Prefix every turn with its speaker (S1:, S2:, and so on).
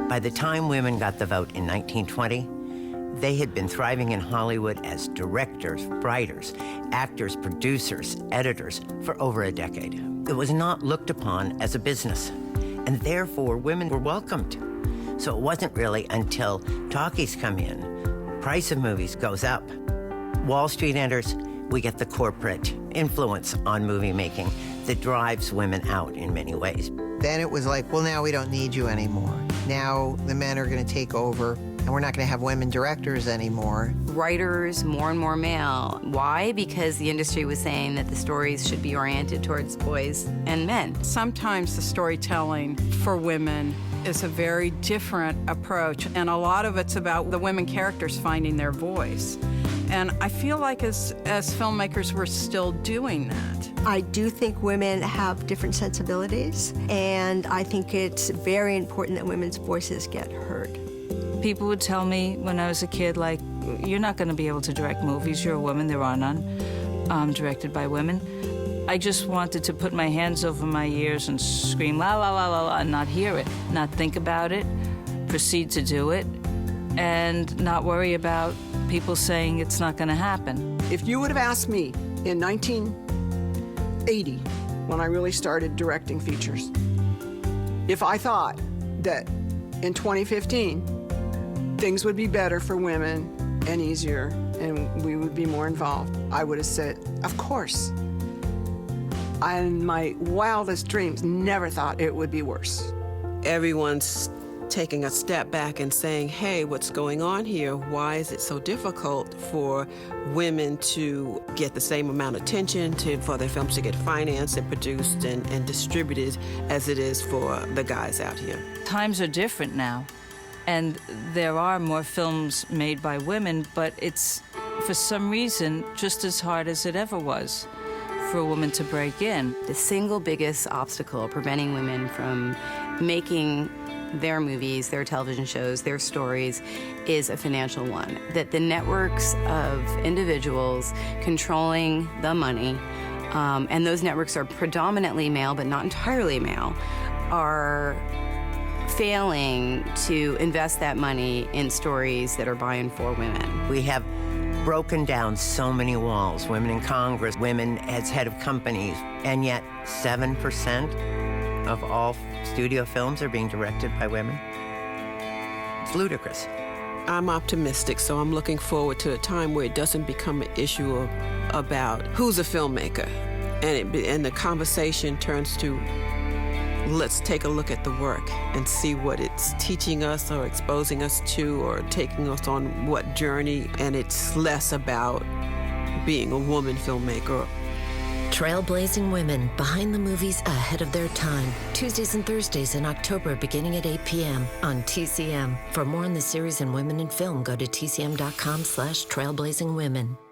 S1: By the time women got the vote in 1920, they had been thriving in Hollywood as directors, writers, actors, producers, editors for over a decade. It was not looked upon as a business, and therefore women were welcomed. So it wasn't really until talkies come in, price of movies goes up, Wall Street enters, we get the corporate influence on movie making that drives women out in many ways.
S2: Then it was like, well, now we don't need you anymore. Now the men are going to take over, and we're not going to have women directors anymore.
S3: Writers, more and more male. Why? Because the industry was saying that the stories should be oriented towards boys and men.
S4: Sometimes the storytelling for women is a very different approach, and a lot of it's about the women characters finding their voice. And I feel like as filmmakers, we're still doing that.
S5: I do think women have different sensibilities, and I think it's very important that women's voices get heard.
S6: People would tell me when I was a kid, like, you're not going to be able to direct movies, you're a woman, there are none directed by women. I just wanted to put my hands over my ears and scream, la, la, la, la, la, and not hear it, not think about it, proceed to do it, and not worry about people saying it's not going to happen.
S7: If you would have asked me in 1980, when I really started directing features, if I thought that in 2015 things would be better for women and easier and we would be more involved, I would have said, of course. I, in my wildest dreams, never thought it would be worse.
S8: Everyone's taking a step back and saying, hey, what's going on here? Why is it so difficult for women to get the same amount of attention, for their films to get financed and produced and distributed as it is for the guys out here?
S6: Times are different now, and there are more films made by women, but it's, for some reason, just as hard as it ever was for a woman to break in.
S3: The single biggest obstacle preventing women from making their movies, their television shows, their stories is a financial one. That the networks of individuals controlling the money, and those networks are predominantly male, but not entirely male, are failing to invest that money in stories that are by and for women.
S1: We have broken down so many walls, women in Congress, women as head of companies, and yet 7% of all studio films are being directed by women. It's ludicrous.
S8: I'm optimistic, so I'm looking forward to a time where it doesn't become an issue about who's a filmmaker, and the conversation turns to, let's take a look at the work and see what it's teaching us or exposing us to or taking us on what journey, and it's less about being a woman filmmaker.
S9: Trailblazing Women, behind the movies ahead of their time. Tuesdays and Thursdays in October, beginning at 8 p.m. on TCM. For more on the series and women in film, go to tcm.com/trailblazingwomen.